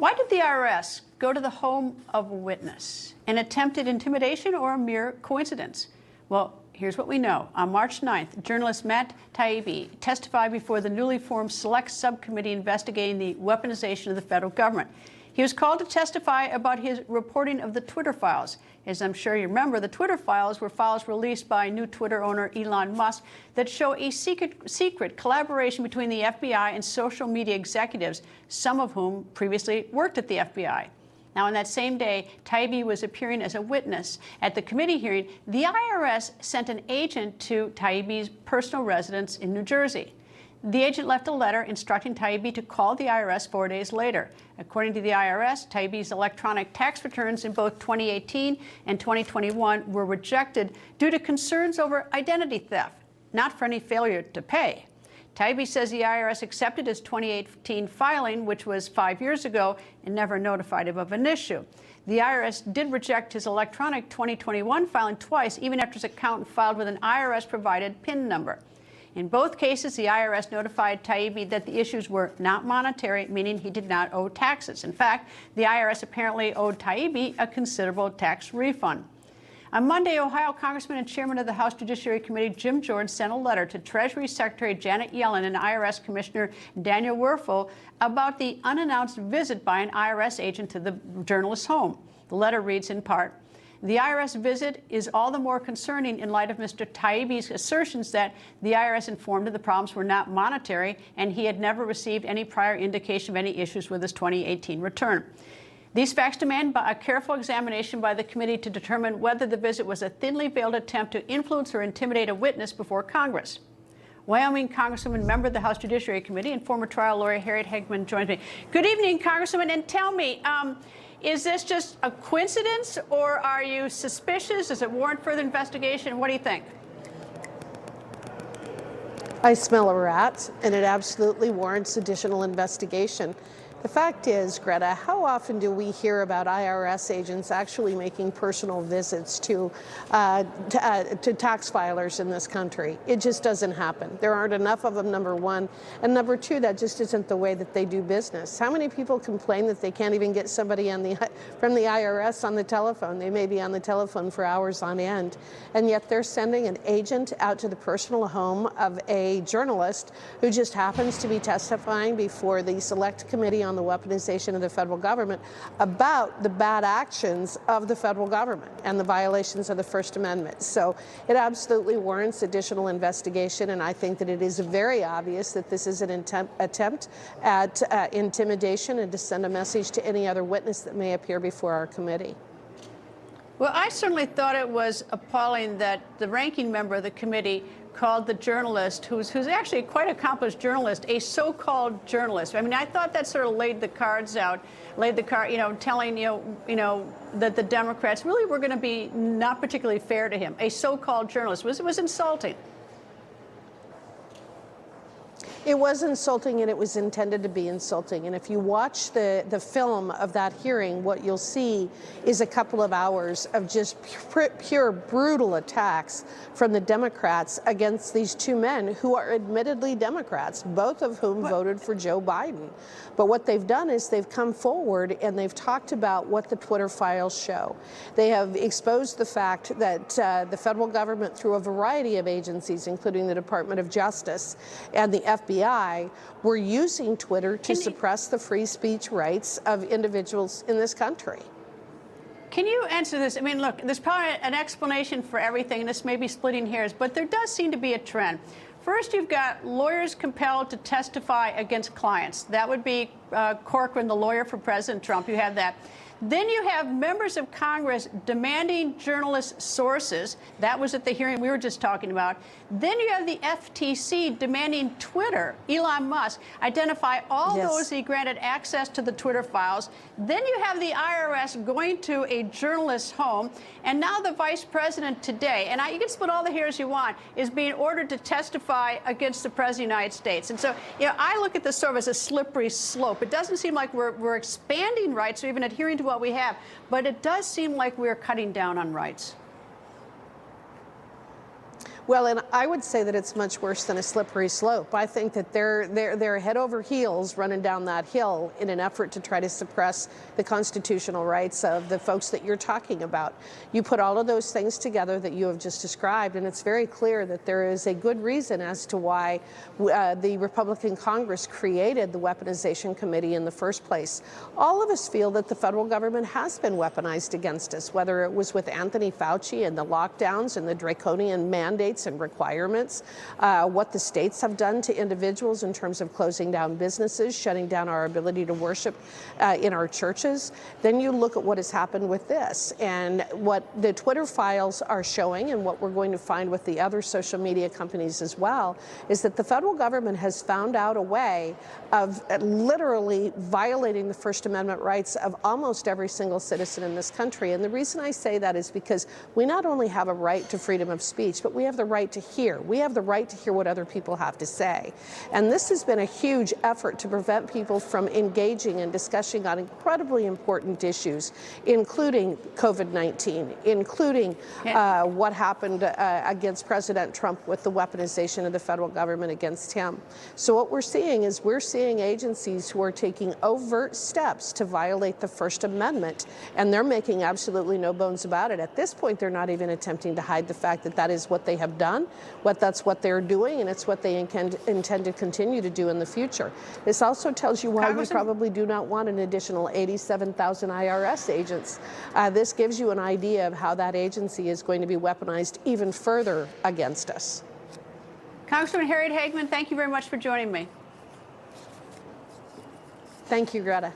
Why did the IRS go to the home of a witness? An attempted intimidation or a mere coincidence? Well, here's what we know. On March 9th, journalist Matt Taibbi testified before the newly formed Select Subcommittee investigating the weaponization of the federal government. He was called to testify about his reporting of the Twitter files. As I'm sure you remember, the Twitter files were files released by new Twitter owner Elon Musk that show a secret collaboration between the FBI and social media executives, some of whom previously worked at the FBI. Now, on that same day, Taibbi was appearing as a witness. At the committee hearing, the IRS sent an agent to Taibbi's personal residence in New Jersey. The agent left a letter instructing Taibbi to call the IRS 4 days later. According to the IRS, Taibbi's electronic tax returns in both 2018 and 2021 were rejected due to concerns over identity theft, not for any failure to pay. Taibbi says the IRS accepted his 2018 filing, which was 5 years ago, and never notified him of an issue. The IRS did reject his electronic 2021 filing twice, even after his accountant filed with an IRS-provided PIN number. In both cases, the IRS notified Taibbi that the issues were not monetary, meaning he did not owe taxes. In fact, the IRS apparently owed Taibbi a considerable tax refund. On Monday, Ohio Congressman and Chairman of the House Judiciary Committee Jim Jordan sent a letter to Treasury Secretary Janet Yellen and IRS Commissioner Daniel Werfel about the unannounced visit by an IRS agent to the journalist's home. The letter reads in part, "The IRS visit is all the more concerning in light of Mr. Taibbi's assertions that the IRS informed him the problems were not monetary and he had never received any prior indication of any issues with his 2018 return. These facts demand a careful examination by the committee to determine whether the visit was a thinly veiled attempt to influence or intimidate a witness before Congress." Wyoming Congresswoman, member of the House Judiciary Committee, and former trial lawyer Harriet Hageman joins me. Good evening, Congresswoman, and tell me, is this just a coincidence, or are you suspicious? Does it warrant further investigation? What do you think? I smell a rat, and it absolutely warrants additional investigation. The fact is, Greta, how often do we hear about IRS agents actually making personal visits to tax filers in this country? It just doesn't happen. There aren't enough of them, number one. And number two, that just isn't the way that they do business. How many people complain that they can't even get somebody from the IRS on the telephone? They may be on the telephone for hours on end. And yet they're sending an agent out to the personal home of a journalist who just happens to be testifying before the Select Committee on the weaponization of the federal government about the bad actions of the federal government and the violations of the First Amendment. So it absolutely warrants additional investigation, and I think that it is very obvious that this is an attempt at intimidation and to send a message to any other witness that may appear before our committee. Well, I certainly thought it was appalling that the ranking member of the committee called the journalist, who's actually a quite accomplished journalist, a so-called journalist. I mean, I thought that sort of laid the cards out, telling that the Democrats really were going to be not particularly fair to him. A so-called journalist was insulting. It was insulting, and it was intended to be insulting. And if you watch the film of that hearing, what you'll see is a couple of hours of just pure brutal attacks from the Democrats against these two men who are admittedly Democrats, both of whom voted for Joe Biden. But what they've done is they've come forward and they've talked about what the Twitter files show. They have exposed the fact that the federal government, through a variety of agencies, including the Department of Justice and the FBI, were using Twitter to suppress the free speech rights of individuals in this country. Can you answer this? I mean, look, there's probably an explanation for everything, and this may be splitting hairs, but there does seem to be a trend. First, you've got lawyers compelled to testify against clients. That would be Corcoran, the lawyer for President Trump. You have that. Then you have members of Congress demanding journalists' sources. That was at the hearing we were just talking about. Then you have the FTC demanding Twitter, Elon Musk, identify all those he granted access to the Twitter files. Then you have the IRS going to a journalist's home. And now the vice president today, and you can split all the hairs you want, is being ordered to testify against the president of the United States. And so, I look at this sort of as a slippery slope. It doesn't seem like we're expanding rights or even adhering to what we have, but it does seem like we're cutting down on rights. Well, and I would say that it's much worse than a slippery slope. I think that they're head over heels running down that hill in an effort to try to suppress the constitutional rights of the folks that you're talking about. You put all of those things together that you have just described, and it's very clear that there is a good reason as to why the Republican Congress created the Weaponization Committee in the first place. All of us feel that the federal government has been weaponized against us, whether it was with Anthony Fauci and the lockdowns and the draconian mandates and requirements, what the states have done to individuals in terms of closing down businesses, shutting down our ability to worship in our churches. Then you look at what has happened with this, and what the Twitter files are showing, and what we're going to find with the other social media companies as well, is that the federal government has found out a way of literally violating the First Amendment rights of almost every single citizen in this country. And the reason I say that is because we not only have a right to freedom of speech, but we have the right to hear. We have the right to hear what other people have to say. And this has been a huge effort to prevent people from engaging and discussing on incredibly important issues, including COVID-19, including what happened against President Trump with the weaponization of the federal government against him. So what we're seeing is agencies who are taking overt steps to violate the First Amendment, and they're making absolutely no bones about it. At this point, they're not even attempting to hide the fact that that is what they have done, that's what they're doing, and it's what they intend to continue to do in the future. This also tells you why we probably do not want an additional 87,000 IRS agents. This gives you an idea of how that agency is going to be weaponized even further against us. Congresswoman Harriet Hageman, thank you very much for joining me. Thank you, Greta.